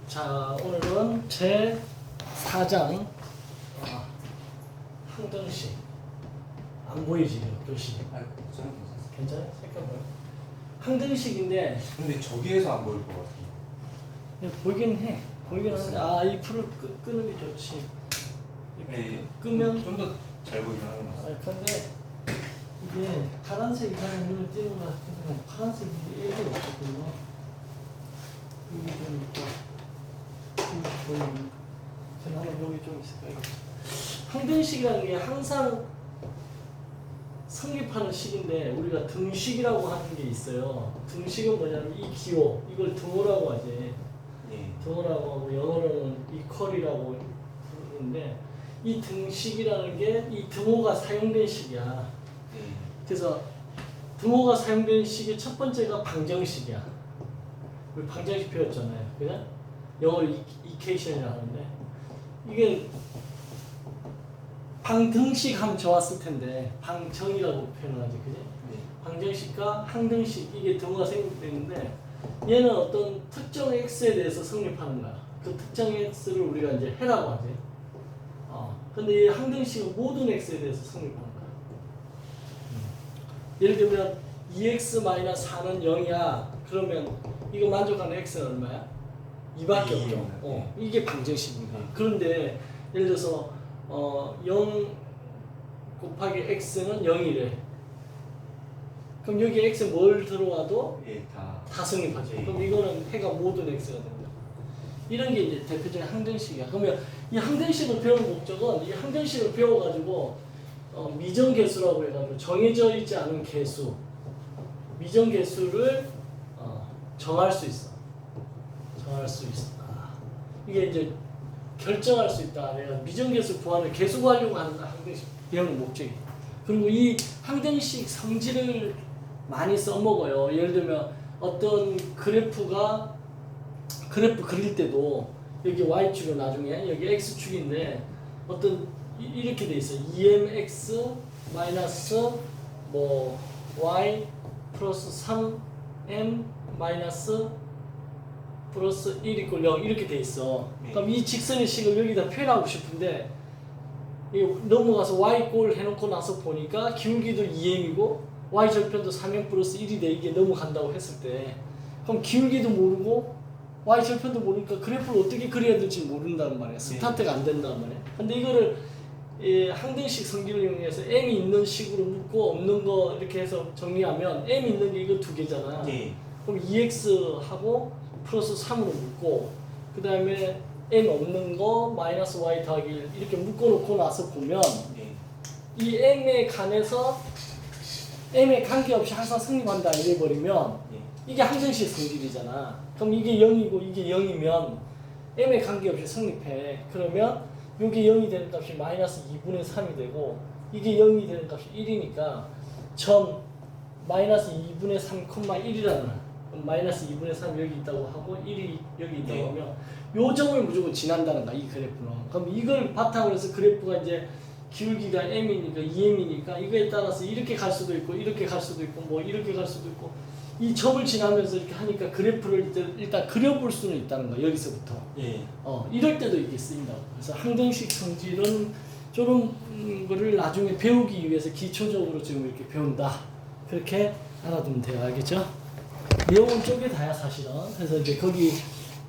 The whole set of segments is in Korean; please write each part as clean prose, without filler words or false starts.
자, 오늘은 제 4장 항등식. 안 보이지, 글씨. 아, 저는 괜찮습니다. 괜찮아요? 색깔 뭐야? 항등식인데 근데 저기에서 안 보일 것 같아요. 그냥 보이긴 해. 보이긴 하는데 이 풀을 끄는 게 좋지. 네, 끄면 좀 더 잘 보이긴 하는 것 같아요. 근데 이게 파란색 이상한 눈에 띄는 것 같은데 파란색이 애가 없거든요. 여기 좀 있고 여기 보이는 저는 여기 좀 있을까요? 항등식이라는 게 항상 성립하는 식인데 우리가 등식이라고 하는 게 있어요. 등식은 뭐냐면 이 기호 이걸 등호라고 하지. 예. 등호라고 하고 영어로는 이퀄이라고 부르는데 이 등식이라는 게 이 등호가 사용된 식이야. 예. 그래서 등호가 사용된 식의 첫 번째가 방정식이야. 우리 방정식 배웠잖아요. 그죠? 영어로 이케이션이라고 하는데 이게 방등식 하면 좋았을 텐데 방정이라고 표현하지. 그지? 네. 방정식과 항등식 이게 등호가 생략되는데 얘는 어떤 특정 x에 대해서 성립하는 거야. 그 특정 x를 우리가 이제 해라고 하지. 근데 이 항등식은 모든 x에 대해서 성립하는 거야. 예를 들면 2x-4는 0이야. 그러면 이거 만족하는 x는 얼마야? 2밖에 없죠. 이게 방정식입니다. 그런데 예를 들어서 0 곱하기 x는 0이래. 그럼 여기 x에 뭘 들어와도 예, 다 성립하죠. 예. 그럼 이거는 해가 모든 x가 됩니다. 이런 게 이제 대표적인 항등식이야. 그러면 이 항등식을 배운 목적은 이 항등식을 배워가지고 미정계수라고 해가지고 정해져 있지 않은 계수, 미정계수를 정할 수 있어. 정할 수 있어. 이게 이제 결정할 수 있다. 내가 미정계수 구하는 계수 구하려고 하는 항등식 배우는 목적이. 그리고 이 항등식 성질을 많이 써먹어요. 예를 들면 어떤 그래프 그릴 때도 여기 y축은 나중에 여기 x축인데 어떤 이렇게 돼 있어. 2mx 마이너스 뭐 y 플러스 3m 마이너스 플러스 1 이퀄 0 이렇게 돼 있어. 네. 그럼 이 직선의 식을 여기다 표현하고 싶은데 넘어가서 y꼴 해놓고 나서 보니까 기울기도 2m이고 y 절편도 3m 플러스 1이 돼. 이게 넘어간다고 했을 때 그럼 기울기도 모르고 y 절편도 모르니까 그래프를 어떻게 그려야 될지 모른다는 말이야. 스타트가 안 된다는 말이야. 근데 이거를 항등식 성질을 이용해서 m이 있는 식으로 묶고 없는 거 이렇게 해서 정리하면 m 있는 게 이거 두 개잖아. 예. 그럼 2x하고 플러스 3으로 묶고 그 다음에 m 없는 거 마이너스 y 더하기 1 이렇게 묶어놓고 나서 보면 예. 이 m에 관해서 m에 관계없이 항상 성립한다 이래버리면 예. 이게 항등식 성질이잖아. 그럼 이게 0이고 이게 0이면 m에 관계없이 성립해. 그러면 이게 0이 되는 값이 마이너스 2분의 3이 되고 이게 0이 되는 값이 1이니까 점 마이너스 2분의 3, 1이라는 마이너스 2분의 3 여기 있다고 하고 1이 여기 있다고 하면 요 점을 무조건 지난다는 거야. 이 그래프는. 그럼 이걸 바탕으로 해서 그래프가 이제 기울기가 m이니까 2m이니까 이거에 따라서 이렇게 갈 수도 있고 이렇게 갈 수도 있고 뭐 이렇게 갈 수도 있고 이 점을 지나면서 이렇게 하니까 그래프를 일단 그려볼 수는 있다는 거야. 여기서부터. 예. 이럴 때도 이게 쓰인다고. 그래서 항등식 성질은 저런 거를 나중에 배우기 위해서 기초적으로 지금 이렇게 배운다. 그렇게 알아두면 돼요. 알겠죠? 내용은 쪼개다야 사실은. 그래서 이제 거기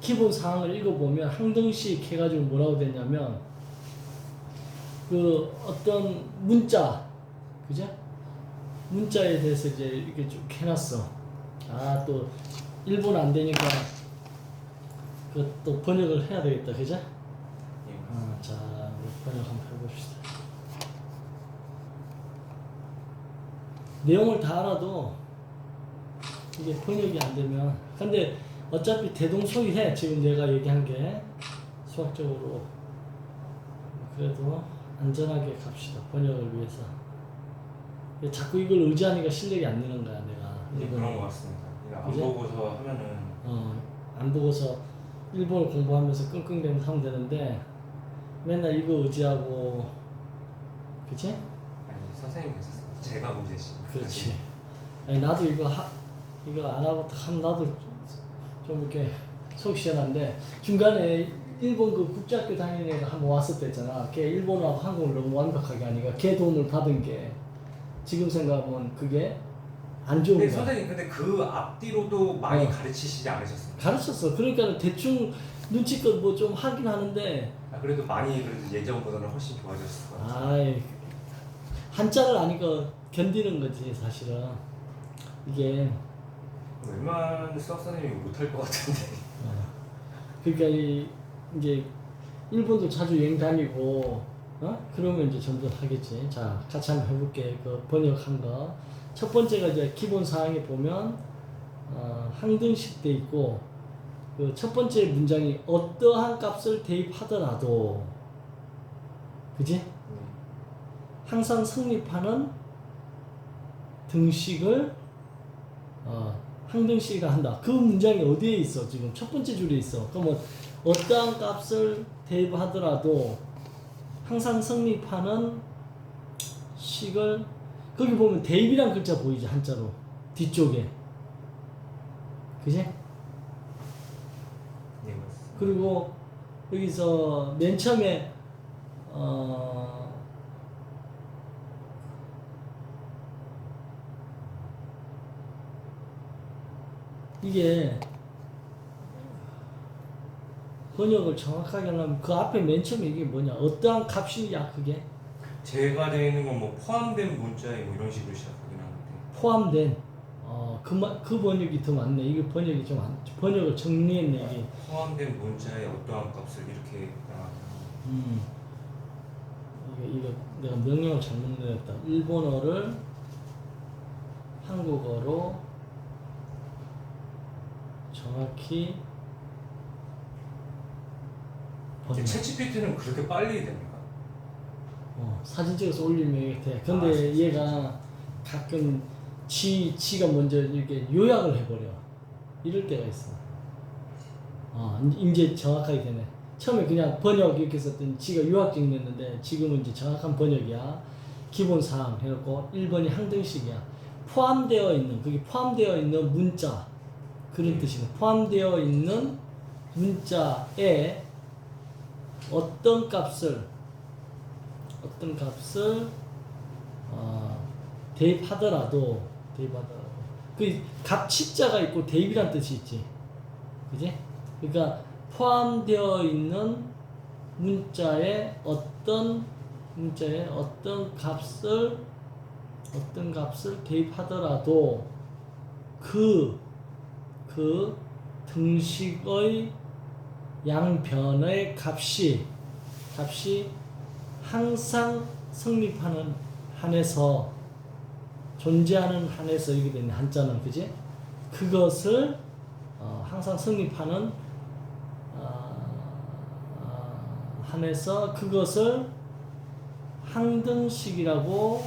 기본 사항을 읽어보면 항등식 해가지고 뭐라고 됐냐면 그 어떤 문자, 그죠? 문자에 대해서 이제 이렇게 쭉 해놨어. 또 일본어 안 되니까 그 또 번역을 해야 되겠다, 그죠? 예. 자, 우리 번역 한번 해봅시다. 내용을 다 알아도 이게 번역이 안 되면 근데 어차피 대동소이해. 지금 내가 얘기한 게 수학적으로 그래도 안전하게 갑시다. 번역을 위해서. 자꾸 이걸 의지하니까 실력이 안 느는 거야, 내가. 네, 그런 것 같습니다. 안 그죠? 보고서 하면은 안 보고서 일본어 공부하면서 끙끙대면서 하면 되는데 맨날 이거 의지하고, 그치? 아니, 선생님께서 제가 문제지. 그렇지. 아니 나도 이거 안 하고 딱 하면 나도 좀 이렇게 속 시원한데 중간에 일본 그 국제학교 다니는 애가 한번 왔었댔잖아. 걔 일본어하고 한국어를 너무 완벽하게 하니까 걔 돈을 받은 게 지금 생각하면 그게 안 좋은 근데 거야. 선생님 근데 그 앞뒤로도 많이 어. 가르치시지 않으셨습니까? 가르쳤어. 그러니까 대충 눈치껏 뭐 좀 하긴 하는데 아, 그래도 많이 그래도 예전보다는 훨씬 좋아졌을 것 같아요. 아이 한자를 아니까 견디는 거지 사실은. 이게 웬만한 수학 선생님이 못할 것 같은데. 그러니까 이제 일본도 자주 여행 다니고 그러면 이제 점점 하겠지. 자 같이 한번 해볼게. 그 번역한 거. 첫 번째가 이제 기본 사항에 보면 항등식 돼 있고 그 첫 번째 문장이 어떠한 값을 대입하더라도 그지? 항상 성립하는 등식을 항등식이라 한다. 그 문장이 어디에 있어? 지금 첫 번째 줄에 있어. 그러면 어떠한 값을 대입하더라도 항상 성립하는 식을 거기 보면 대입이란 글자 보이지 한자로 뒤쪽에 그지? 네, 맞습니다. 그리고 여기서 맨 처음에 이게 번역을 정확하게 하려면 그 앞에 맨 처음에 이게 뭐냐 어떠한 값이냐 그게 제가 되어 있는 건 뭐 포함된 문자에 뭐 이런 식으로 시작하긴 하는데. 포함된 그 번역이 더 맞네. 이게 번역이 좀 번역을 정리했네 이게. 포함된 문자에 어떠한 값을 이렇게 이게 내가 명령을 잘못 내렸다. 일본어를 한국어로 정확히 번역. 챗GPT는 그렇게 빨리 됩니까? 사진 찍어서 올리면 이게 돼. 근데 얘가 가끔 지가 먼저 이렇게 요약을 해버려. 이럴 때가 있어. 이제 정확하게 되네. 처음에 그냥 번역 이렇게 썼더니 지가 요약 정리했는데 지금은 이제 정확한 번역이야. 기본 사항 해놓고 1번이 항등식이야. 포함되어 있는, 그게 포함되어 있는 문자. 그런 뜻이네. 포함되어 있는 문자에 어떤 값을 대입하더라도 그 값치자가 있고 대입이란 뜻이 있지, 그지? 그러니까 포함되어 있는 문자에 어떤 값을 대입하더라도 그 등식의 양변의 값이 항상 성립하는 한에서 존재하는 한에서 이게 되는 한자는 그지? 그것을 항상 성립하는 한에서 그것을 항등식이라고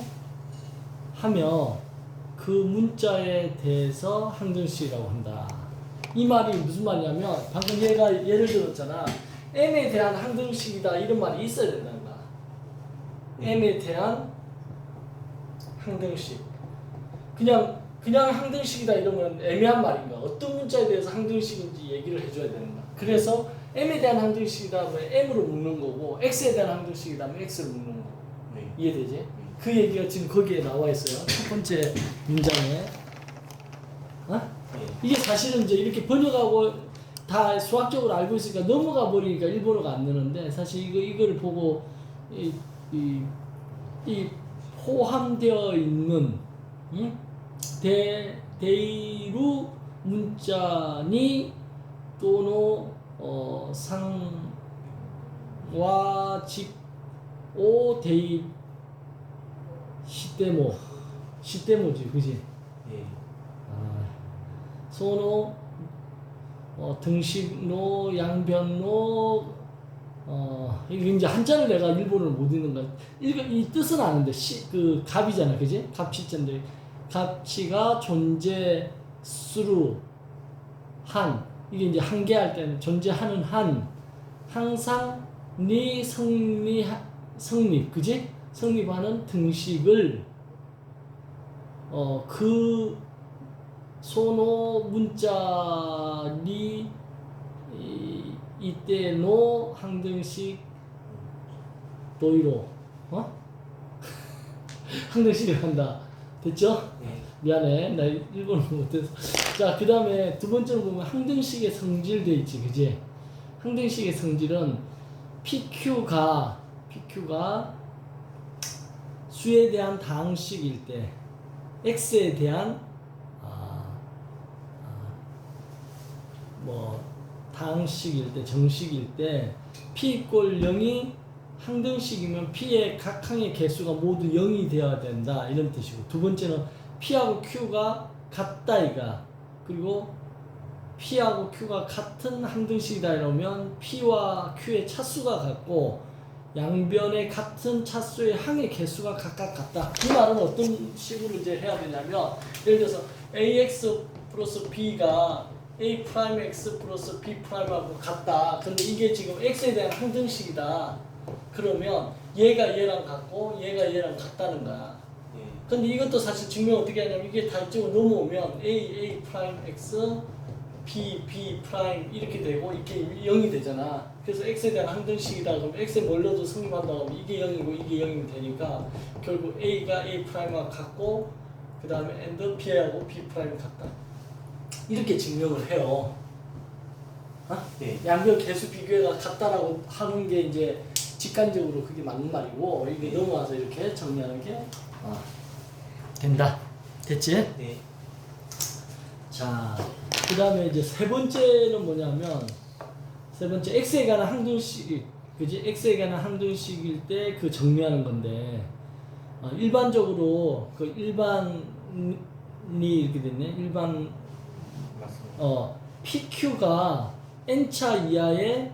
하며 그 문자에 대해서 항등식이라고 한다. 이 말이 무슨 말이냐면 방금 얘가 예를 들었잖아. m에 대한 항등식이다 이런 말이 있어야 된다는 거야. m에 대한 항등식. 그냥 항등식이다 이러면 애매한 말인가? 어떤 문자에 대해서 항등식인지 얘기를 해줘야 되는 거야. 그래서 m에 대한 항등식이다 하면 m으로 묶는 거고 x에 대한 항등식이다 하면 x를 묶는 거고. 네. 이해되지? 그 얘기가 지금 거기에 나와 있어요. 첫 번째 문장에. 이게 사실은 이제 이렇게 번역하고 다 수학적으로 알고 있으니까 넘어가 버리니까 일본어가 안 되는데 사실 이거를 보고 이 포함되어 있는 대이루 문자니 또는 상와 직오 대입 시대모지 그지? 예. 소노 등식노 양변노 이게 이제 한자를 내가 일본어를 못 읽는 거야. 이 뜻은 아는데 그 갑이잖아, 그지? 갑치자인데 갑치가 존재수루 한 이게 이제 한계할 때는 존재하는 한 항상 네 성립, 그지? 성립하는 등식을 그 소노 문자니 이때 노 항등식 도이로 항등식을 한다. 됐죠? 네. 미안해. 나 일본어 못해서. 자, 그 다음에 두 번째로 보면 항등식의 성질 돼 있지. 그지? 항등식의 성질은 PQ가 수에 대한 다항식일 때, X에 대한, 다항식일 때, 정식일 때, P = 0이 항등식이면 P의 각 항의 개수가 모두 0이 되어야 된다. 이런 뜻이고. 두 번째는 P하고 Q가 같다 이가. 그리고 P하고 Q가 같은 항등식이다 이러면 P와 Q의 차수가 같고 양변의 같은 차수의 항의 개수가 각각 같다. 이 말은 어떤 식으로 이제 해야 되냐면 예를 들어서 AX 플러스 B가 A 프라임 X 플러스 B 프라임하고 같다. 근데 이게 지금 X에 대한 항등식이다. 그러면 얘가 얘랑 같고 얘가 얘랑 같다는 거야. 네. 근데 이것도 사실 증명 어떻게 하냐면 이게 다 이쪽으로 넘어오면 A 프라임 X B 프라임 이렇게 되고 이게 0이 되잖아. 그래서 X에 대한 항등식이다. 그럼 X에 뭘 넣어도 성립한다. 그러면 이게 0이고 이게 0이면 되니까 결국 A가 A 프라임과 같고 그 다음에 and B하고 B 프라임이 같다. 이렇게 증명을 해요. 네. 양변 개수 비교가 같다라고 하는 게 이제 직관적으로 그게 맞는 말이고 이게 넘어와서 이렇게 정리하는 게 된다. 됐지? 네. 자, 그 다음에 이제 세 번째는 뭐냐면 세 번째 X에 관한 항등식, 그지? X에 관한 항등식일 때 그 정리하는 건데 일반적으로 그 일반이 이렇게 됐네. 일반 맞습니다. PQ가 n차 이하의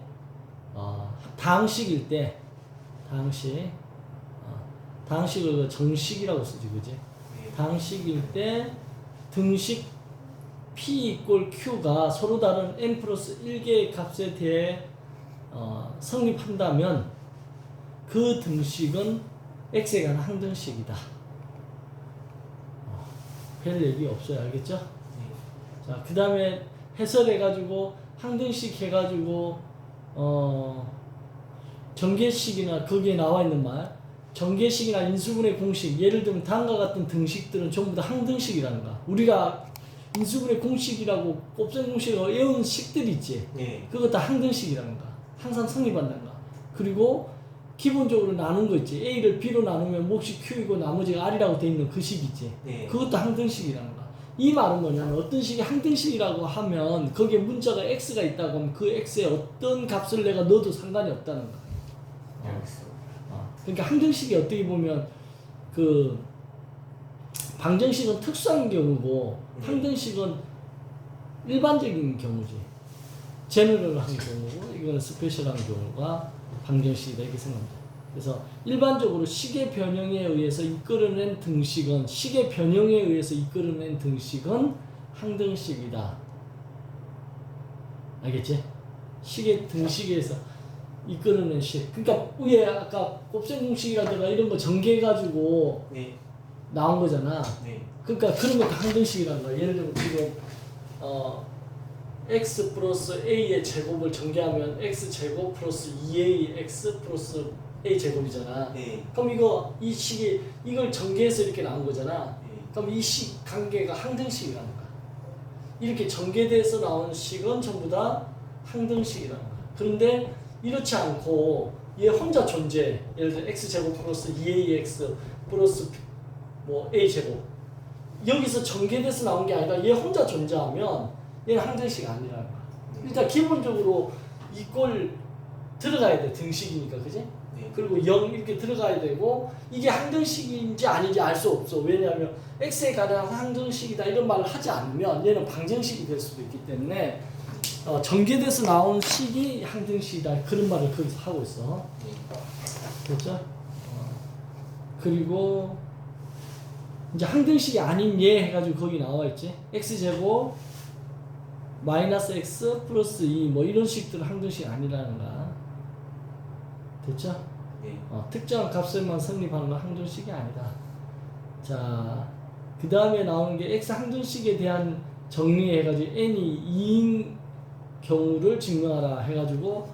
다항식일 때 다항식을 정식이라고 쓰지, 그지? 네. 다항식일 때 등식 P = Q가 서로 다른 n 플러스 1개의 값에 대해 성립한다면 그 등식은 X에 관한 항등식이다. 별 얘기 없어요. 알겠죠? 네. 자, 그 다음에 해설해가지고 항등식 해가지고 전개식이나 거기에 나와 있는 말, 전개식이나 인수분해 공식, 예를 들면 다음과 같은 등식들은 전부 다 항등식이라는 거야. 우리가 인수분해 공식이라고 곱셈 공식을 외운 식들이 있지. 네. 그거 다 항등식이라는 거야. 항상 성립한다는 거야. 그리고 기본적으로 나눈 거 있지. A를 B로 나누면 몫이 Q이고 나머지가 R이라고 돼 있는 그 식 있지. 네. 그것도 항등식이라는 거야. 이 말은 뭐냐면 어떤 식이 항등식이라고 하면 거기에 문자가 X가 있다고 하면 그 X에 어떤 값을 내가 넣어도 상관이 없다는 거야. 네, 알겠습니다. 그러니까 항등식이 어떻게 보면 그 방정식은 특수한 경우고 항등식은 일반적인 경우지. 제너럴한 경우고 이거는 스페셜한 경우가 방정식이다 이렇게 생각합니다. 그래서 일반적으로 식의 변형에 의해서 이끌어낸 등식은 항등식이다. 알겠지? 식의 등식에서 이끌어낸 식. 그러니까 위에 아까 곱셈 공식이라든가 이런 거 전개해가지고 네. 나온 거잖아. 네. 그러니까 그런 것도 항등식이라는 거야. 예를 들면 지금 x 플러스 a의 제곱을 전개하면 x 제곱 플러스 2ax 플러스 a 제곱이잖아. 네. 그럼 이 식이 이걸 전개해서 이렇게 나온 거잖아. 네. 그럼 이 식 관계가 항등식이라는 거야. 이렇게 전개돼서 나온 식은 전부 다 항등식이라는 거야. 그런데 이렇지 않고 얘 혼자 존재. 예를 들어 x 제곱 플러스 2ax 플러스 뭐 a 제곱. 여기서 전개돼서 나온 게 아니라 얘 혼자 존재하면 얘는 항등식이 아니라는 거야. 일단 기본적으로 이꼴 들어가야 돼. 등식이니까, 그지? 네. 그리고 0 이렇게 들어가야 되고 이게 항등식인지 아닌지 알 수 없어. 왜냐하면 x에 관한 항등식이다 이런 말을 하지 않으면 얘는 방정식이 될 수도 있기 때문에 전개돼서 나온 식이 항등식이다 그런 말을 거기서 하고 있어. 됐죠? 그리고 이제 항등식이 아닌 얘 해가지고 거기 나와 있지. x제곱 마이너스 x 플러스 2 뭐 이런 식들은 항등식이 아니라는 거야. 됐죠? 네. 특정한 값에만 성립하는 건 항등식이 아니다. 자, 그 다음에 나오는 게 x 항등식에 대한 정리해가지고 n이 경우를 증명하라 해가지고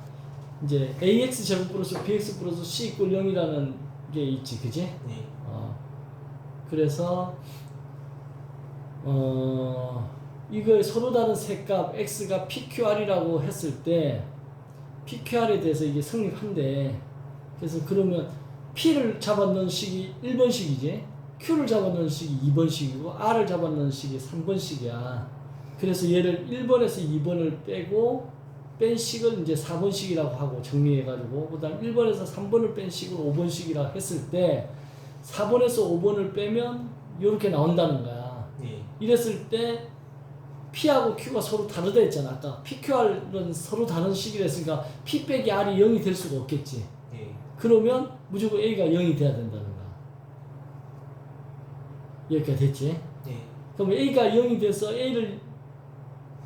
이제 ax 제곱 플러스 bx 플러스 c 이꼴 0이라는 게 있지, 그지? 네. 그래서 이걸 서로 다른 세 값 x가 pqr이라고 했을 때 pqr에 대해서 이게 성립한대. 그래서 그러면 p를 잡아넣은 식이 1번식이지, q를 잡아넣은 식이 2번식이고 r을 잡아넣은 식이 3번식이야. 그래서 얘를 1번에서 2번을 빼고 뺀 식을 이제 4번식이라고 하고 정리해가지고, 그 다음 1번에서 3번을 뺀 식을 5번식이라고 했을 때 4번에서 5번을 빼면 이렇게 나온다는 거야. 네. 이랬을 때 P하고 Q가 서로 다르다 했잖아. 아까 PQR은 서로 다른 식이라 했으니까 P 빼기 R이 0이 될 수가 없겠지. 네. 그러면 무조건 A가 0이 돼야 된다는 거야. 여기까지 됐지? 네. 그럼 A가 0이 돼서 A를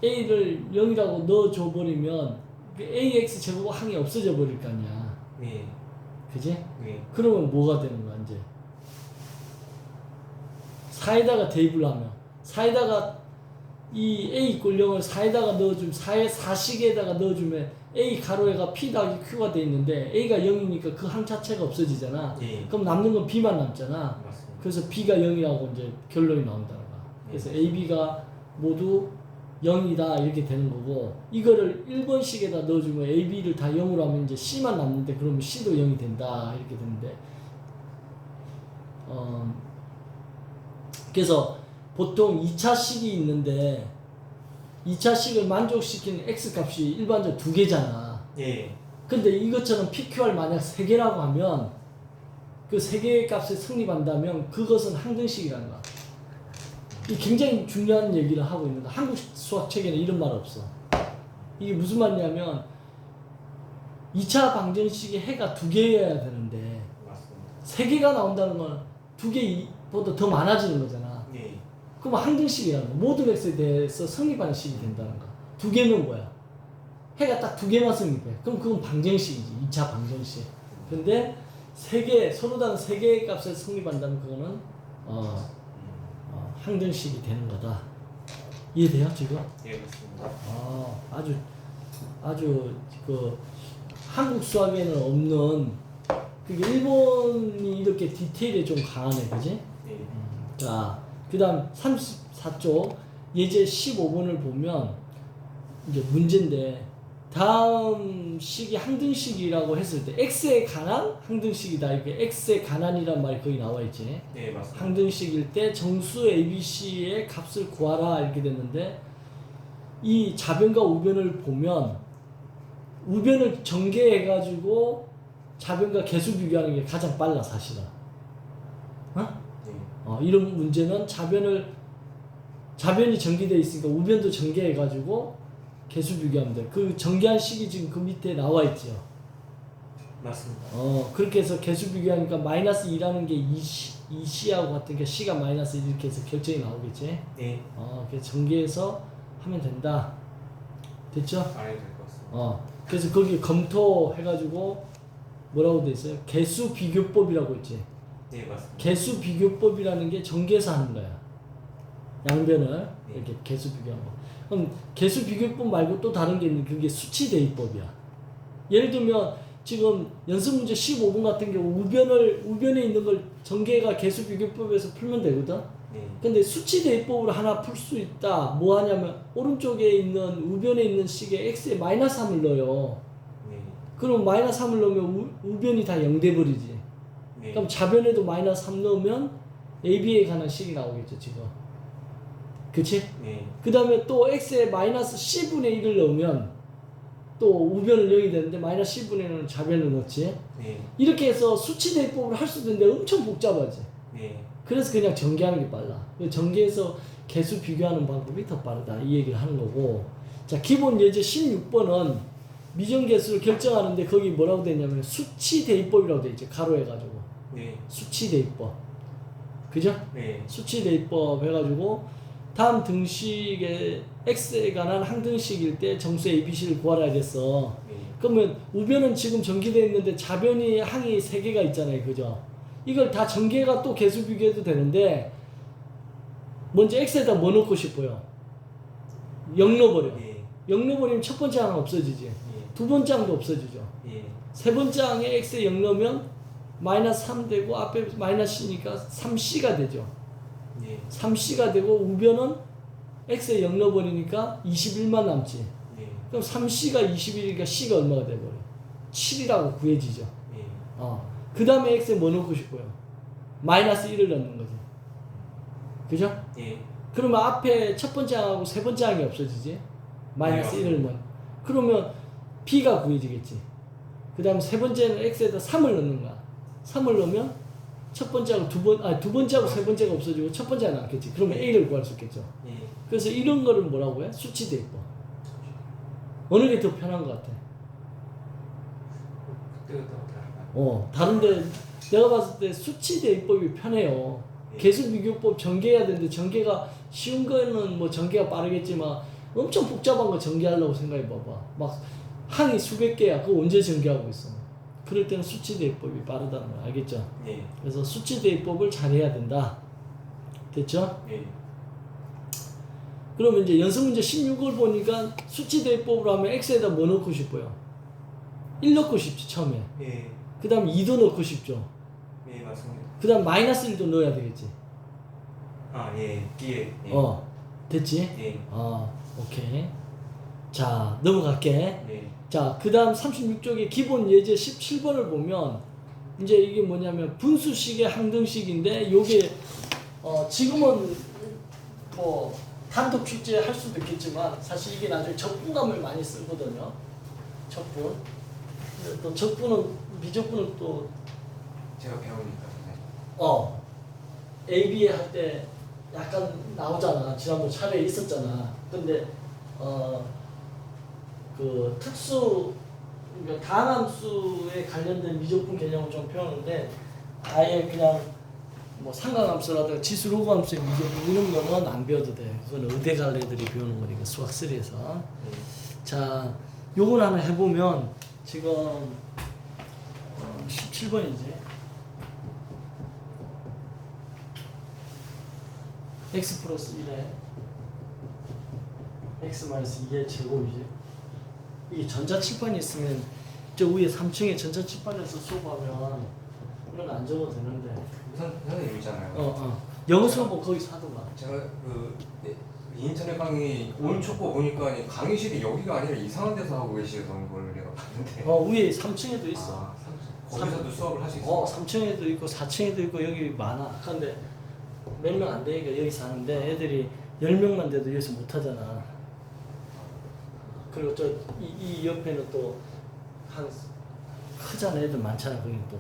0이라고 넣어줘 버리면 AX 제곱 항이 없어져 버릴 거 아니야. 네. 그지? 네. 그러면 뭐가 되는 거야, 이제? 4에다가 대입을 하면 4에다가 이 A 이꼴 0을 4에다가 넣어주면 4식에다가 넣어주면 A 가로에가 P 더하기 Q가 돼 있는데 A가 0이니까 그 항 자체가 없어지잖아. 네. 그럼 남는 건 B만 남잖아. 맞습니다. 그래서 B가 0이라고 이제 결론이 나온다는 거야. 그래서 A, B가 모두 0이다 이렇게 되는 거고, 이거를 1번식에다 넣어주면 A, B를 다 0으로 하면 이제 C만 남는데 그러면 C도 0이 된다 이렇게 되는데, 그래서 보통 2차식이 있는데 2차식을 만족시키는 X값이 일반적으로 2개잖아. 네. 근데 이것처럼 PQR 만약 3개라고 하면 그 3개의 값에 성립한다면 그것은 항등식이라는 거야. 이 굉장히 중요한 얘기를 하고 있는데 한국 수학 책에는 이런 말 없어. 이게 무슨 말이냐면 2차 방정식의 해가 2개여야 되는데 맞습니다. 3개가 나온다는 건 2개보다 더 많아지는 거잖아. 네. 그럼 항등식이라는 거. 모든 x에 대해서 성립하는 식이 된다는 거. 2개면 뭐야? 해가 딱 2개만 성립해. 그럼 그건 방정식이지. 2차 방정식. 근데 3개, 서로 다른 3개의 값에 성립한다면 그거는 항등식이 되는 거다. 이해돼요, 지금? 네, 맞습니다. 아주 그 한국 수학에는 없는, 그게 일본이 이렇게 디테일에 좀 강하네, 그지? 네. 자, 그 다음 34쪽 예제 15번을 보면 이제 문제인데, 다음 식이 항등식이라고 했을 때 x에 관한 항등식이다. 이게 x에 관한이란 말이 거기 나와 있지. 네, 맞습니다. 항등식일 때 정수 ABC의 값을 구하라 이렇게 됐는데, 이 좌변과 우변을 보면 우변을 전개해가지고 좌변과 개수 비교하는 게 가장 빨라, 사실은. 어? 네. 이런 문제는 좌변이 전개되어 있으니까 우변도 전개해가지고 개수 비교하면 돼. 그 전개한 식이 지금 그 밑에 나와 있죠. 맞습니다. 그렇게 해서 개수 비교하니까 마이너스 2라는 게 2C하고 같은 게 C가 마이너스 1 이렇게 해서 결정이 나오겠지. 네. 그래서 전개해서 하면 된다. 됐죠? 알아야 될 것 같습니다. 그래서 거기 검토해가지고 뭐라고 돼 있어요? 개수 비교법이라고 있지. 네, 맞습니다. 개수 비교법이라는 게 전개해서 하는 거야. 양변을 이렇게 개수 비교하는 거. 그럼 개수 비교법 말고 또 다른 게 있는데 그게 수치 대입법이야. 예를 들면 지금 연습 문제 15번 같은 경우 우변에 있는 걸 전개가 개수 비교법에서 풀면 되거든. 네. 근데 수치 대입법으로 하나 풀 수 있다. 뭐 하냐면 오른쪽에 있는 우변에 있는 식에 x에 마이너스 3을 넣어요. 네. 그럼 마이너스 3을 넣으면 우변이 다 0 돼버리지. 네. 그럼 좌변에도 마이너스 3 넣으면 AB에 관한 식이 나오겠죠, 지금. 그치? 네. 그 다음에 또 x에 마이너스 c분의 1을 넣으면 또 우변은 0이 되는데 마이너스 c분의 1은 좌변을 넣지. 네. 이렇게 해서 수치 대입법을 할 수도 있는데 엄청 복잡하지. 네. 그래서 그냥 전개하는 게 빨라. 전개해서 개수 비교하는 방법이 더 빠르다. 이 얘기를 하는 거고. 자, 기본 예제 16번은 미정개수를 결정하는데 거기 뭐라고 돼 있냐면 수치 대입법이라고 돼 있죠. 가로 해가지고. 네. 수치 대입법. 그죠? 네. 수치 대입법 해가지고 다음 등식의 x에 관한 항등식일 때 정수 ABC를 구하라 했어. 네. 그러면 우변은 지금 전개되어 있는데 좌변이 항이 3개가 있잖아요. 그죠? 이걸 다 전개가 또 개수 비교해도 되는데 먼저 x에다 뭐 넣고 싶어요? 0 넣어버려. 네. 0 넣어버리면 첫 번째 항은 없어지지. 예. 두 번째 항도 없어지죠. 예. 세 번째 항에 x에 0 넣으면 마이너스 3 되고 앞에 마이너스니까 3c가 되죠. 예. 3c가 되고 우변은 x에 0 넣어버리니까 21만 남지. 예. 그럼 3c가 21이니까 c가 얼마가 돼버려? 7이라고 구해지죠. 예. 그 다음에 x에 뭐 넣고 싶어요? 마이너스 1을 넣는 거지. 그죠? 예. 그러면 앞에 첫 번째 항하고 세 번째 항이 없어지지? 마이너스 네, 1을 넣어. 그러면 b가 구해지겠지. 그 다음 세 번째는 x에다 3을 넣는 거야. 3을 넣으면 첫 번째하고 두 번째하고 세 번째가 없어지고 첫 번째가 남겠지. 그러면 a를 구할 수 있겠죠. 예. 그래서 이런 거를 뭐라고 해? 수치 대입법. 어느 게 더 편한 것 같아? 그때부터 다른가요? 다른데 내가 봤을 때 수치 대입법이 편해요. 예. 계수 비교법 전개해야 되는데 전개가 쉬운 거는 뭐 전개가 빠르겠지만 엄청 복잡한 거 전개하려고 생각해 봐봐. 막 항이 수백 개야. 그거 언제 전개하고 있어? 그럴 때는 수치 대입법이 빠르다는 거 알겠죠? 예. 그래서 수치 대입법을 잘해야 된다. 됐죠? 예. 그러면 이제 연습 문제 16을 보니까 수치 대입법으로 하면 x에다 뭐 넣고 싶어요? 1 넣고 싶지 처음에. 예. 그 다음 2도 넣고 싶죠. 예, 맞습니다. 그 다음 마이너스 1도 넣어야 되겠지. 아, 예. 뒤에. 예. 됐지? 예. 오케이. 자, 넘어갈게. 예. 자, 그 다음 36쪽에 기본 예제 17번을 보면 이제 이게 뭐냐면 분수식의 항등식인데 요게 지금은 뭐 단독 출제 할 수도 있겠지만 사실 이게 나중에 적분감을 많이 쓰거든요. 적분. 근데 또 적분은 미적분은 또 제가 배우니까 선생님. ABA 할 때 약간 나오잖아. 지난번 차례에 있었잖아. 근데 그 특수 그러니까 다항함수에 관련된 미적분 개념을 좀 배우는데 아예 그냥 뭐 상관함수라든가 지수 로그함수의 미적분 이런 거는 안 배워도 돼. 그건 의대 갈 애들이 배우는 거니까 수학 3에서. 자, 요걸 하나 해보면 지금 17번이지. x 플러스 1에 x 마이너스 2의 제곱이지. 이게 전자칠판이 있으면 저 위에 3층에 전자칠판에서 수업하면 이건 안 적어도 되는데. 선생님 있잖아요. 영어 수업은 거기서 하더만. 제가 인터넷 강의 올 초보 보니까 강의실이 여기가 아니라 이상한 데서 하고 계시던 걸 내가 봤는데. 위에 3층에도 있어. 아, 거기서도 수업을 할 수 있어요? 3층에도 있고 4층에도 있고 여기 많아. 근데 몇 명 안 되니까 여기서 하는데 애들이 10명만 돼도 여기서 못 하잖아. 그리고 이 옆에는 또 한 크잖아. 애들 많잖아. 거기 또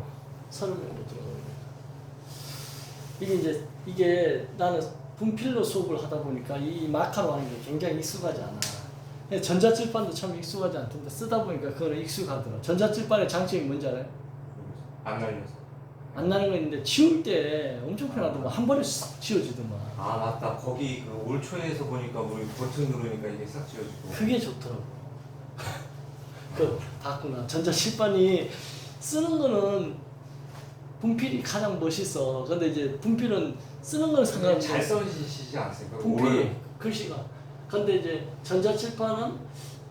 30명도 들어가고. 이게 나는 분필로 수업을 하다 보니까 이 마카로 하는 게 굉장히 익숙하지 않아. 전자칠판도 참 익숙하지 않던데 쓰다 보니까 그거는 익숙하더라. 전자칠판의 장점이 뭔지 알아요? 안 날려서. 안 나는 거 있는데 치울 때 엄청 편하더만. 한 번에 싹 지워지더만. 아, 맞다. 거기 그 올초에서 보니까 우리 버튼 누르니까 이게 싹 지워지고. 그게 좋더라고. 봤구나. 전자칠판이 쓰는 거는 분필이 가장 멋있어. 근데 이제 분필은 쓰는 건 상관없어. 잘 써지시지 않습니까? 분필이 글씨가. 근데 이제 전자칠판은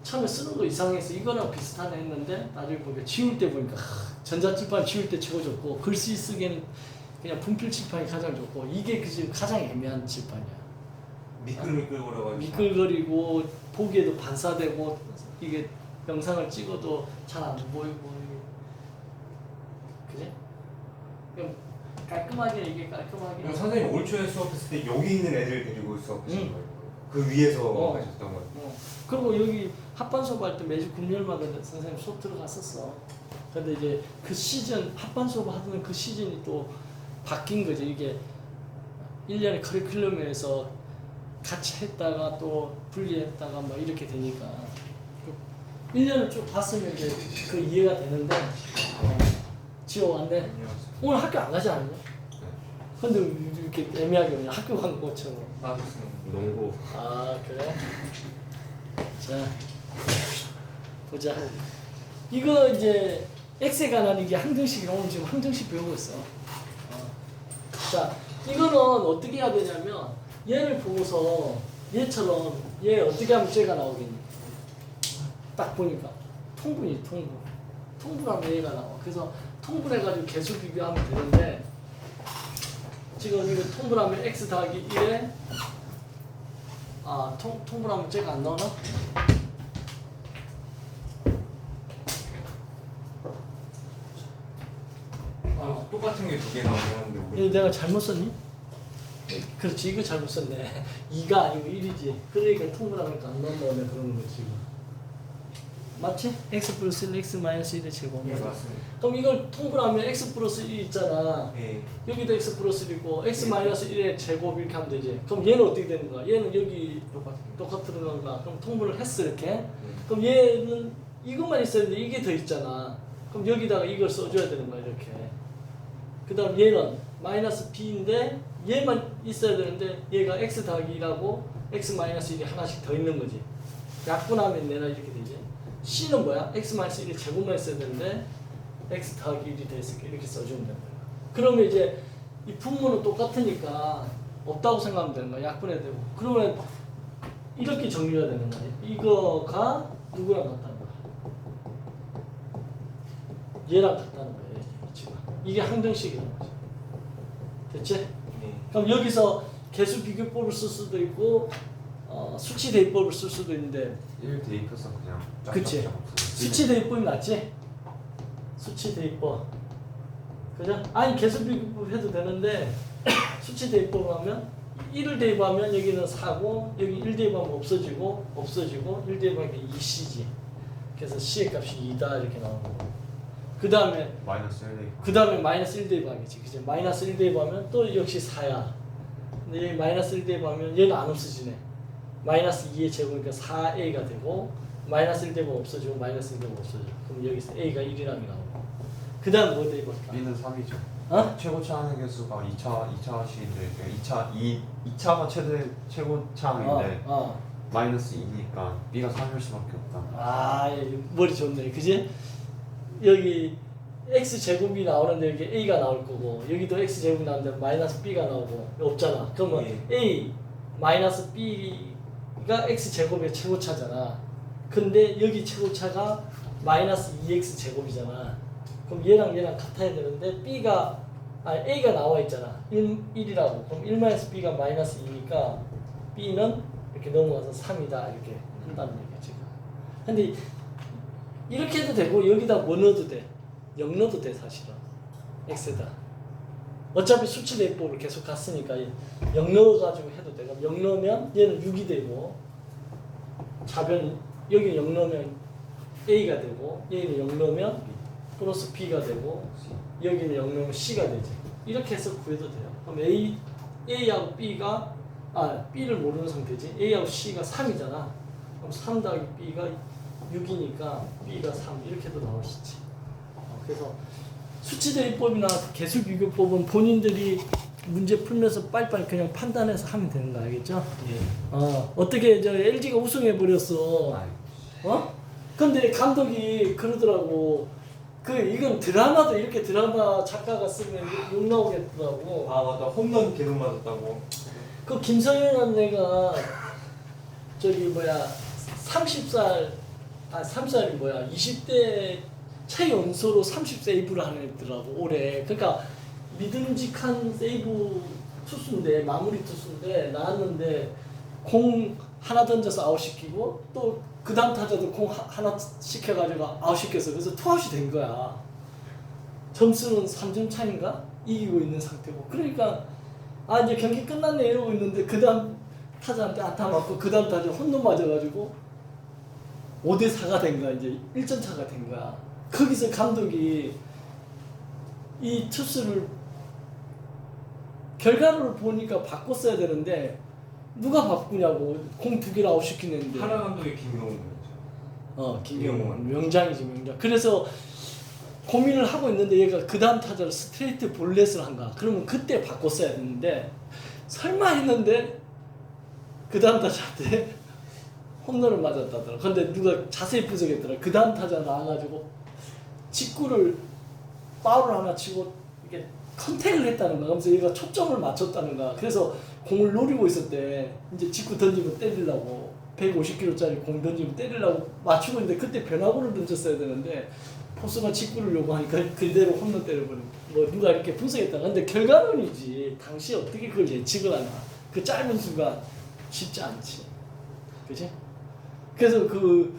처음에 쓰는 거 이상해서 이거랑 비슷하네 했는데 나중에 보니까 지울 때 보니까 전자칠판 지울 때 최고 좋고 글씨 쓰기에는 그냥 분필 칠판이 가장 좋고 이게 지금 가장 애매한 칠판이야. 미끌미끌거려가지고. 미끌거리고 보기에도 반사되고 이게 영상을 찍어도 잘 안 보이고 그지? 그냥 깔끔하게 이게 깔끔하게. 그럼 선생님 올초에 수업했을 때 여기 있는 애들 데리고 수업하신 응. 거예요? 그 위에서 하셨던 거예요? 그리고 여기 합반 수업 할 때 매주 금요일마다 선생님 수업 들어갔었어. 근데 이제 그 시즌 합반 수업 하던 그 시즌이 또 바뀐 거지. 이게 1년의 커리큘럼에서 같이 했다가 또 분리했다가 뭐 이렇게 되니까 1년을 쭉 봤으면 이제 그 이해가 되는데 지워왔네. 오늘 학교 안 가지 않았냐? 근데 이렇게 애매하게 그냥 학교 간 것처럼. 농구. 아 그래? 자 보자. 이거 이제 x에 관한 이게 항등식이 오늘 지금 항등식 배우고 있어. 자 이거는 어떻게 해야 되냐면 얘를 보고서 얘처럼 얘 어떻게 하면 쟤가 나오겠니? 딱 보니까 통분하면 얘가 나와. 그래서 통분해가지고 개수 비교하면 되는데 지금 이거 통분하면 x 더하기 1에 통분하면 쟤가 안 나오나? 똑같은 게 두 개 나오는데 이거 내가 잘못 썼니? 그렇지, 이거 잘못 썼네. 2가 아니고 1이지. 그러니까 통분하니까 안 나온다며 그러는 거지. 맞지? x 플러스 1, x 마이너스 1의 제곱. 예, 맞습니다. 그럼 이걸 통분하면 x 플러스 1 있잖아. 예. 여기도 x 플러스 1이고 x 마이너스 1의 제곱 이렇게 하면 되지. 그럼 얘는 어떻게 되는 거야? 얘는 여기 똑같은 건가? 그럼 통분을 했어 이렇게. 그럼 얘는 이것만 있었는데 이게 더 있잖아. 그럼 여기다가 이걸 써줘야 되는 거야 이렇게. 그 다음 얘는 마이너스 b인데 얘만 있어야 되는데 얘가 x 더하기 1하고 x 마이너스 1이 하나씩 더 있는 거지. 약분하면 내나 이렇게 되지. c는 뭐야? x 마이너스 1이 제곱만 있어야 되는데 x 더하기 1이 돼 있으니까 이렇게 써주면 되는 거야. 그러면 이제 이 분모는 똑같으니까 없다고 생각하면 되는 거야. 약분해야 되고. 그러면 이렇게 정리가 되는 거야. 이거가 누구랑 같다는 거야? 얘랑 같다는 거야. 지금 이게 항등식이라는 거지. 됐지? 예. 그럼 여기서 개수 비교법을 쓸 수도 있고 수치 대입법을 쓸 수도 있는데 1 대입해서 그냥 그치. 수치 대입법이 낫지? 수치 대입법. 그죠? 아니 개수 비교법 해도 되는데 수치 대입법 하면 1을 대입하면 여기는 4고 여기 1 대입하면 없어지고 1 대입하면 2c지. 그래서 c의 값이 2다 이렇게 나오는 거고. 그 다음에 마이너스 1 대입. 그 다음에 마이너스 1 대입하겠지. 그치? 마이너스 1 대입하면 또 역시 4야. 근데 여기 마이너스 1 대입하면 얘는 안 없어지네. 마이너스 2의 제곱이니까 4a가 되고 마이너스 1 대입하면 없어지고 마이너스 1 대입하면 없어져. 그럼 여기서 a가 1이라는 게 나오고. 그 다음 뭐 대입할까? b는 3이죠. 어? 최고차 하는 개수가 2차식인데 2차가 최고차항인데 마이너스 2니까 b가 3일 수밖에 없다. 아, 머리 좋네. 그지? 여기 x 제곱이 나오는데 여기 a가 나올 거고 여기도 x 제곱이 나오는데 마이너스 b가 나오고 없잖아. 그러면 a 마이너스 b가 x 제곱의 최고차잖아. 근데 여기 최고차가 마이너스 2x 제곱이잖아. 그럼 얘랑 같아야 되는데 a가 나와 있잖아. 1이라고. 그럼 1 마이너스 b가 마이너스 2니까 b는 이렇게 넘어가서 3이다 이렇게 한다는 얘기야 지금. 근데 이렇게 해도 되고 여기다 뭐 넣어도 돼. 0 넣어도 돼 사실은. x에다. 어차피 수치 대입법을 계속 갔으니까 0 넣어가지고 해도 돼. 그럼 0 넣으면 얘는 6이 되고 좌변 여기 0 넣으면 a가 되고 얘는 0 넣으면 플러스 b가 되고 여기는 0 넣으면 c가 되지. 이렇게 해서 구해도 돼요. 그럼 a하고 b가 b를 모르는 상태지. a하고 c가 3이잖아. 그럼 3 더하기 b가 6이니까 b가 3 이렇게도 나올 수 있지. 그래서 수치 대입법이나 개수 비교법은 본인들이 문제 풀면서 빨리빨리 그냥 판단해서 하면 되는 거 알겠죠? 예. 어떻게 저 LG가 우승해 버렸어. 근데 감독이 그러더라고. 이건 드라마도 이렇게 드라마 작가가 쓰면 욕 나오겠더라고. 맞다. 홈런 계속 맞았다고. 그 김성현이라는 애가 저기 30살 20대 최연소로 30세이브를 하는 애더라고 올해. 그러니까 믿음직한 세이브 투수인데 마무리 투수인데 나왔는데 공 하나 던져서 아웃시키고 또 그 다음 타자도 공 하나 시켜가지고 아웃시켰어. 그래서 투아웃이 된 거야. 점수는 3점 차인가? 이기고 있는 상태고. 그러니까 이제 경기 끝났네 이러고 있는데 그 다음 타자한테 안타 맞고 그 다음 타자 홈런 맞아가지고 5대4가 된 거야. 이제 1점 차가 된 거야. 거기서 감독이 이 투수를 결과를 보니까 바꿨어야 되는데 누가 바꾸냐고. 공 2개를 아웃시키는데. 하나 감독의 김용훈이죠. 김용훈 명장이지 명장. 그래서 고민을 하고 있는데 얘가 그 다음 타자를 스트레이트 볼넷을 한가. 그러면 그때 바꿨어야 했는데 설마 했는데 그 다음 타자한테 홈런을 맞았다더라. 근데 누가 자세히 분석했더라. 그 다음 타자 나와가지고 직구를 파울을 하나 치고 이게 컨택을 했다는 거야. 그래서 얘가 초점을 맞췄다는 거야. 그래서 공을 노리고 있었대. 이제 직구 던지고 때리려고. 150kg짜리 공 던지면 때리려고 맞추고 있는데 그때 변화구를 던졌어야 되는데 포수가 직구를 요구하니까 그대로 홈런 때려버리고 뭐 누가 이렇게 분석했다. 근데 결과론이지 당시 어떻게 그걸 예측을 하나. 그 짧은 순간 쉽지 않지. 그치? 그래서 그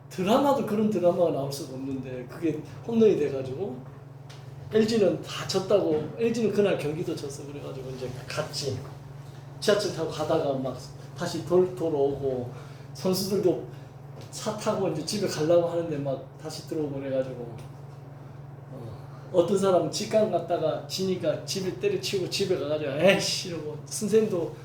드라마도 그런 드라마가 나올 수가 없는데 그게 홈런이 돼가지고 LG는 다 졌다고. LG는 그날 경기도 졌어. 그래가지고 이제 갔지. 지하철 타고 가다가 막 다시 돌아오고 선수들도 차 타고 이제 집에 가려고 하는데 막 다시 들어오고 그래가지고 어떤 사람은 직관 갔다가 지니까 집에 때려치우고 집에 가가지고 에이씨 이러고 선생님도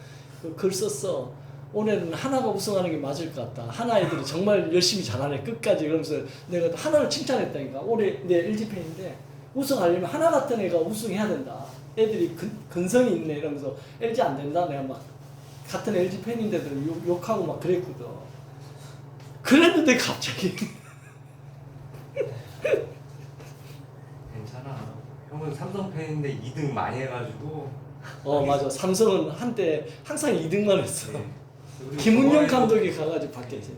글 썼어. 올해는 하나가 우승하는 게 맞을 것 같다. 하나 애들이 정말 열심히 잘하네 끝까지. 그러면서 내가 하나를 칭찬했다니까. 올해 내 LG 팬인데 우승하려면 하나 같은 애가 우승해야 된다. 애들이 근성이 있네 이러면서 LG 안 된다. 내가 막 같은 LG 팬인데도 욕하고 막 그랬거든. 그랬는데 갑자기 괜찮아. 형은 삼성 팬인데 2등 많이 해가지고. 맞아. 삼성은 한때 항상 2등만 했어. 네. 그리고 김은영 저번에도- 감독이 가가지고 바뀌었지.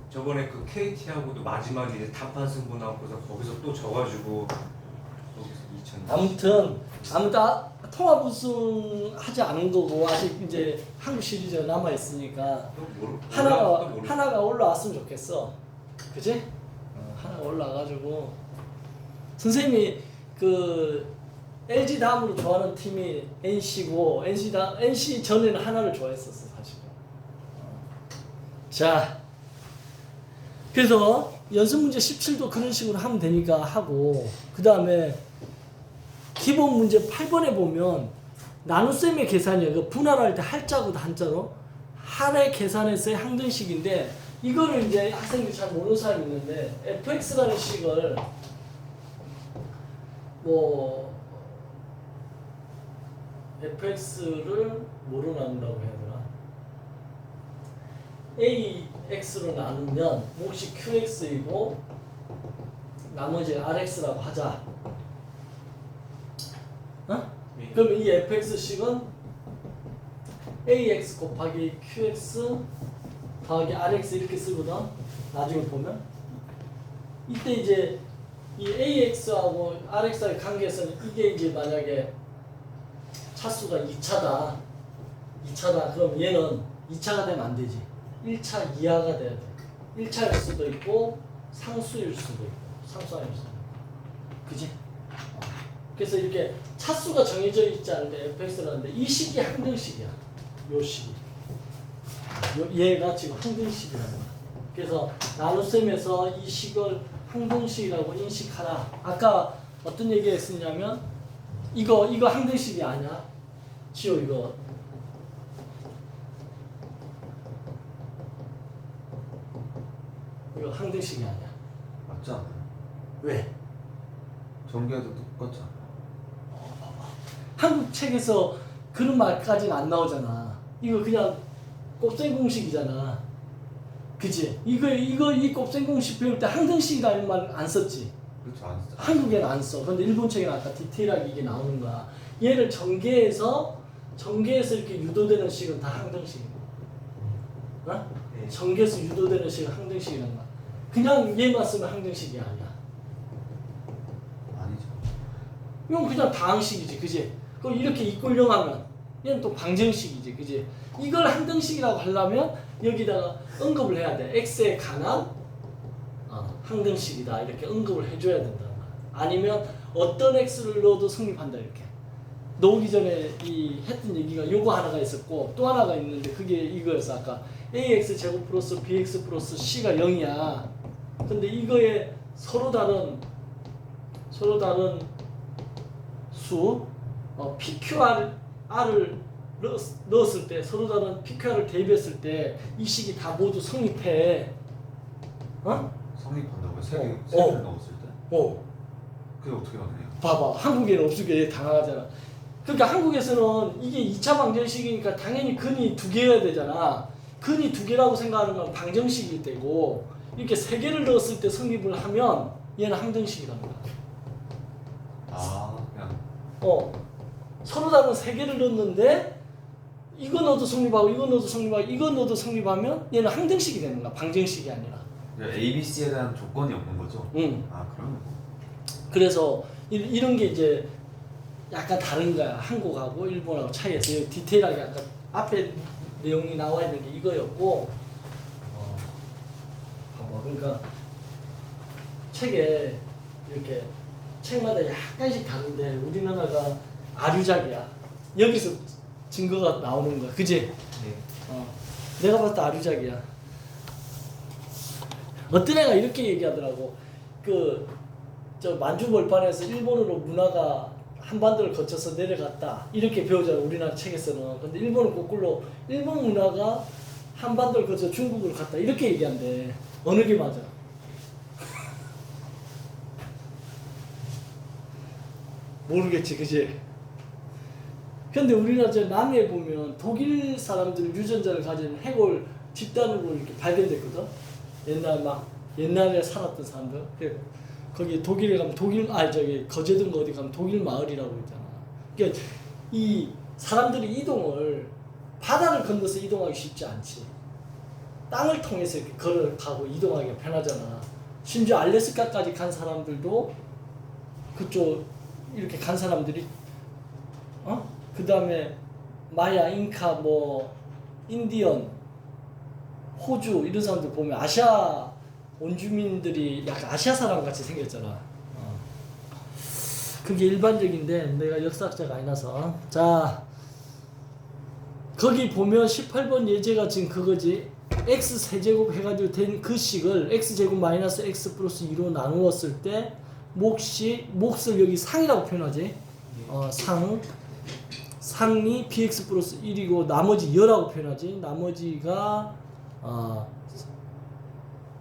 저번에 그 KT하고도 마지막에 이제 단판 승부 나고서 거기서 또 져가지고 거기서 2000. 아무튼 통합 우승 하지 않은 거고 아직 이제 한국 시리즈가 남아 있으니까 하나가 올라왔으면 좋겠어. 그지? 하나가 올라가지고 선생님이 그 LG 다음으로 좋아하는 팀이 NC고 NC 전에는 하나를 좋아했었어 사실. 자, 그래서 연습 문제 17도 그런 식으로 하면 되니까 하고 그 다음에 기본 문제 8번에 보면 나눗셈의 계산이야. 그 분할할 때 할자보다 한자로 할의 계산에서의 항등식인데 이거를 이제 학생들이 잘 모르는 사람이 있는데 fx라는 식을 뭐 fx를 뭐로 나눈다고 해야 되나? ax로 나누면 몫이 qx이고 나머지 rx라고 하자. 어? 네. 그럼 이 fx식은 ax 곱하기 qx 더하기 rx 이렇게 쓰거든. 나중에 보면 이때 이제 이 ax하고 rx의 관계에서는 이게 이제 만약에 차수가 2차다. 그럼 얘는 2차가 되면 안 되지. 1차 이하가 돼야 돼. 1차일 수도 있고 상수일 수도 있고 상수 아닐 수도 있고. 그지? 그래서 이렇게 차수가 정해져 있지 않은데 fx라는데 이 식이 항등식이야. 요 식이. 얘가 지금 항등식이라는 거야. 그래서 나눗셈에서 이 식을 항등식이라고 인식하라. 아까 어떤 얘기 했었냐면 이거 항등식이 아니야. 지호 이거 항등식이 아니야. 맞지 않아요? 왜? 전개도 똑같지 않아요? 한국 책에서 그런 말까지는 안 나오잖아. 이거 그냥 곱셈 공식이잖아. 그치? 이 곱셈 공식 배울 때 항등식이라는 말 안 썼지. 그렇죠, 안 쓰죠. 한국에는 안 써. 근데 일본 책에는 아까 디테일하게 이게 나오는 거야. 얘를 전개해서 이렇게 유도되는 식은 다 항등식이야. 어? 네. 전개해서 유도되는 식은 항등식이란 거야. 그냥 얘만 쓰면 항등식이 아니야. 아니죠. 이건 그냥 다항식이지, 그지? 그럼 이렇게 이꼴령하면 얘는 또 방정식이지, 그지? 이걸 항등식이라고 하려면 여기다가 언급을 해야 돼. x에 관한 항등식이다 이렇게 언급을 해줘야 된다는 거야. 아니면 어떤 x를 넣어도 성립한다 이렇게. 나오기 전에 이 했던 얘기가 요거 하나가 있었고 또 하나가 있는데 그게 이거였어. 아까 ax 제곱 플러스 bx 플러스 c가 0이야. 근데 이거에 서로 다른 수 PQR을 넣었을 때 서로 다른 PQR을 대입했을 때 이 식이 다 모두 성립해. 어? 성립한다고요? 세 개를 넣었을 때? 그게 어떻게 가능해요? 봐봐. 한국에는 없으게 당하잖아. 그러니까 한국에서는 이게 2차 방정식이니까 당연히 근이 2개여야 되잖아. 근이 2개라고 생각하는 건 방정식일 때고 이렇게 3개를 넣었을 때 성립을 하면 얘는 항등식이라는 거야. 아, 그냥 서로 다른 3개를 넣었는데 이거 넣어도 성립하고 이거 넣어도 성립하고 이거 넣어도 성립하면 얘는 항등식이 되는 거야. 방정식이 아니라. A, B, C에 대한 조건이 없는 거죠? 응. 아 그러면 그래서 이런 게 이제 약간 다른 거야. 한국하고 일본하고 차이에서 여기 디테일하게 아까 앞에 내용이 나와 있는 게 이거였고 봐봐. 그러니까 책에 이렇게 책마다 약간씩 다른데 우리나라가 아류작이야. 여기서 증거가 나오는 거야. 그지? 네. 내가 봤을 때 아류작이야. 어떤 애가 이렇게 얘기하더라고. 저 만주벌판에서 일본으로 문화가 한반도를 거쳐서 내려갔다. 이렇게 배우잖아. 우리나라 책에서는. 근데 일본은 거꾸로 일본 문화가 한반도를 거쳐 중국으로 갔다. 이렇게 얘기한대. 어느 게 맞아? 모르겠지, 그지? 근데 우리나라 저 남해에 보면 독일 사람들 유전자를 가진 해골 집단으로 이렇게 발견됐거든. 옛날에 살았던 사람들. 거기 독일에 가면 거제도인가 어디 가면 독일 마을이라고 있잖아. 그러니까 이 사람들이 이동을 바다를 건너서 이동하기 쉽지 않지. 땅을 통해서 이렇게 걸어가고 이동하기가 편하잖아. 심지어 알래스카까지 간 사람들도 그쪽 이렇게 간 사람들이 그 다음에 마야, 잉카, 뭐 인디언, 호주 이런 사람들 보면 아시아 원주민들이 약간 아시아 사람 같이 생겼잖아. 그게 일반적인데 내가 역사학자가 아니라서. 자, 거기 보면 18번 예제가 지금 그거지. x 세제곱 해가지고 된 그 식을 x제곱 마이너스 x 플러스 2로 나누었을 때 몫을 여기 상이라고 표현하지. 상이 bx 플러스 1이고 나머지 여라고 표현하지.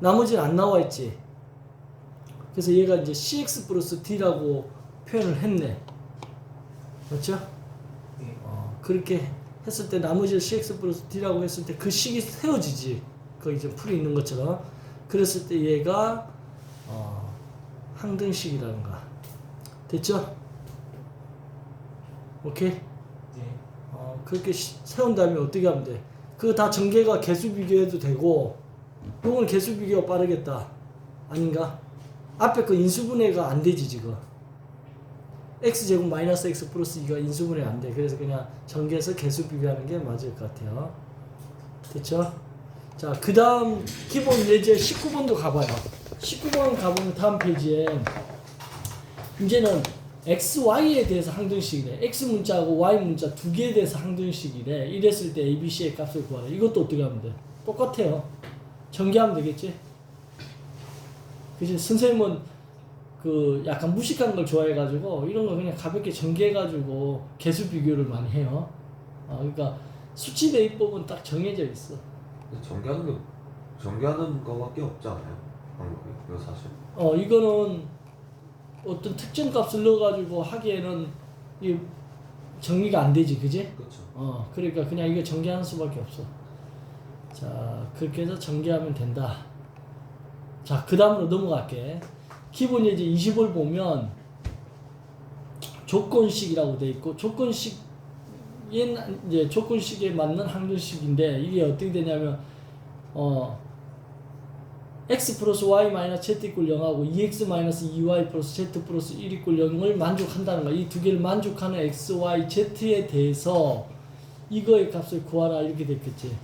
나머지는 안 나와 있지. 그래서 얘가 이제 cx 플러스 d라고 표현을 했네. 그렇죠? 그렇게 했을 때 나머지를 cx 플러스 d라고 했을 때 그 식이 세워지지. 거기 이제 풀이 있는 것처럼. 그랬을 때 얘가 항등식이라는 거야. 됐죠? 오케이? 네. 그렇게 세운 다음에 어떻게 하면 돼? 그거 다 전개가 개수 비교해도 되고, 요건 개수 비교가 빠르겠다. 아닌가? 앞에 그 인수분해가 안 되지, 지금. x제곱 마이너스 x 플러스 2가 인수분해 안 돼. 그래서 그냥 전개해서 개수 비교하는 게 맞을 것 같아요. 됐죠? 자, 그 다음 기본 예제 19번도 가봐요. 19번 가보면 다음 페이지에 이제는 x, y에 대해서 항등식이래. x 문자하고 y 문자 두 개에 대해서 항등식이래. 이랬을 때 a, b, c의 값을 구하래. 이것도 어떻게 하면 돼? 똑같아요. 전개하면 되겠지? 그치? 선생님은 그 약간 무식한 걸 좋아해가지고 이런 거 그냥 가볍게 전개해가지고 개수 비교를 많이 해요. 그러니까 수치 대입법은 딱 정해져 있어. 전개하는 거밖에 없지 않아요? 방법이 이거 사실. 이거는 어떤 특정 값을 넣어가지고 하기에는 이 정리가 안 되지, 그지? 그렇죠. 그러니까 그냥 이거 전개하는 수밖에 없어. 자, 그렇게 해서 전개하면 된다. 자, 그 다음으로 넘어갈게. 기본 예제 20을 보면 조건식이라고 돼 있고, 이제 조건식에 맞는 항등식인데, 이게 어떻게 되냐면, x 플러스 y 마이너스 z 이꼴 0하고 2x 마이너스 2y 플러스 z 플러스 1 이꼴 0을 만족한다는 거야. 이 두 개를 만족하는 x, y, z에 대해서 이거의 값을 구하라 이렇게 됐겠지.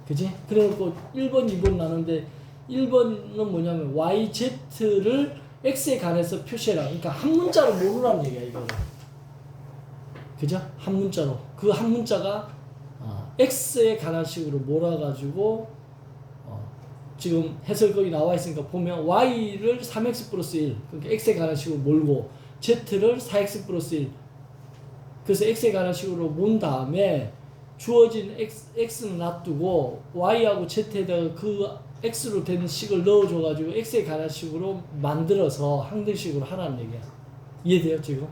그지? 그래갖고 1번, 2번 나누는데 1번은 뭐냐면 y, z를 x에 관해서 표시해라. 그러니까 한 문자로 모르라는 얘기야, 이거는. 그죠? 한 문자로. 그 한 문자가 x에 관한 식으로 몰아가지고 지금 해설 거기 나와 있으니까 보면 y를 3x 플러스 1, 그러니까 x에 관한 식으로 몰고 z를 4x 플러스 1, 그래서 x에 관한 식으로 몬 다음에 주어진 x는 놔두고 y하고 z에다가 그 x로 된 식을 넣어줘가지고 x에 관한 식으로 만들어서 항등식으로 하라는 얘기야. 이해돼요 지금?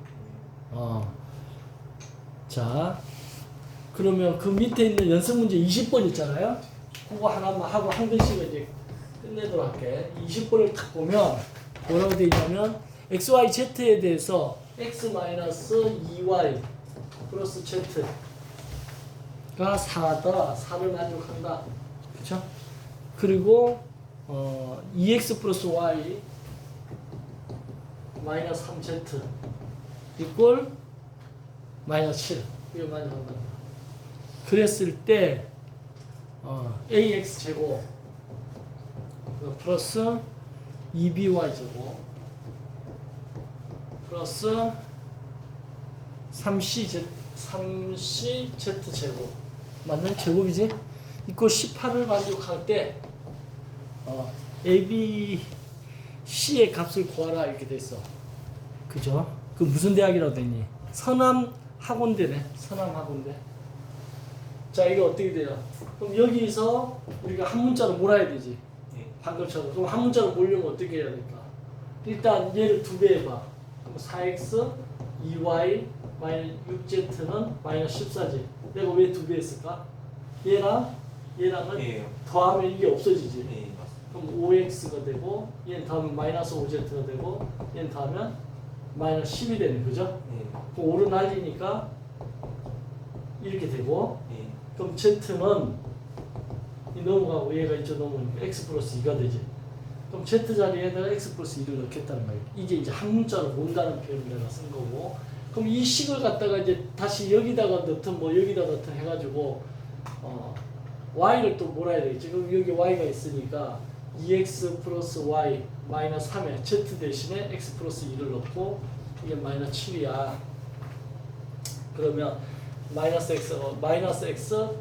자, 그러면 그 밑에 있는 연습 문제 20번 있잖아요. 그거 하나만 하고 항등식을 이제 끝내도록 할게. 20번을 딱 보면 뭐라고 되어 있냐면 x, y, z에 대해서 x 마이너스 2y 플러스 z 4다. 4를 만족한다. 그쵸? 그리고 2x 플러스 y 마이너스 3z 이꼴 마이너스 7 이거 만족한다. 그랬을 때 ax 제곱 플러스 2by 제곱 플러스 3cz 제곱 맞는 제곱이지? 이거 18을 만족할 때 a, b, c의 값을 구하라 이렇게 돼 있어. 그죠? 그 무슨 대학이라고 됐니? 서남 학원대네. 서남 학원대. 자, 이거 어떻게 돼요? 그럼 여기서 우리가 한 문자로 몰아야 되지. 방금처럼. 그럼 한 문자로 몰려면 어떻게 해야 될까? 일단 얘를 2배 해봐. 그럼 4x 2y 마이너스 6z는 마이너스 14지. 내가 왜 2배 했을까? 얘랑은 더하면 이게 없어지지. 그럼 5x가 되고 얘는 더하면 마이너스 5z가 되고 얘는 더하면 마이너스 10이 되네. 그죠? 그럼 5를 날리니까 이렇게 되고 그럼 z는 이 넘어가고 얘가 이쪽 넘어오니까 x 플러스 2가 되지. 그럼 z 자리에다가 x 플러스 2를 넣겠다는 거예요. 이게 이제 한 문자로 본다는 표현을 내가 쓴 거고. 그럼 이 식을 갖다가 이제 다시 여기다가 넣든 뭐 여기다 넣든 해가지고 y를 또 몰아야 되겠지. 그럼 여기 y가 있으니까 2x 플러스 y 마이너스 3에 z 대신에 x 플러스 2를 넣고 이게 마이너스 7이야. 그러면 마이너스 x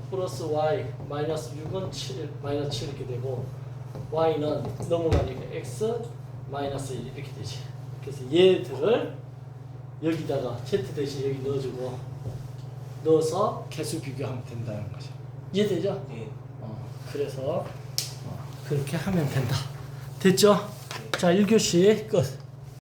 플러스 y 마이너스 6은 7 마이너스 7 이렇게 되고 y는 넘어가니까 x 마이너스 1 이렇게 되지. 그래서 얘들을 여기다가 z 대신 여기 넣어주고 넣어서 개수 비교하면 된다는 거죠. 이해되죠? 그래서 그렇게 하면 된다. 됐죠? 자, 1교시 끝.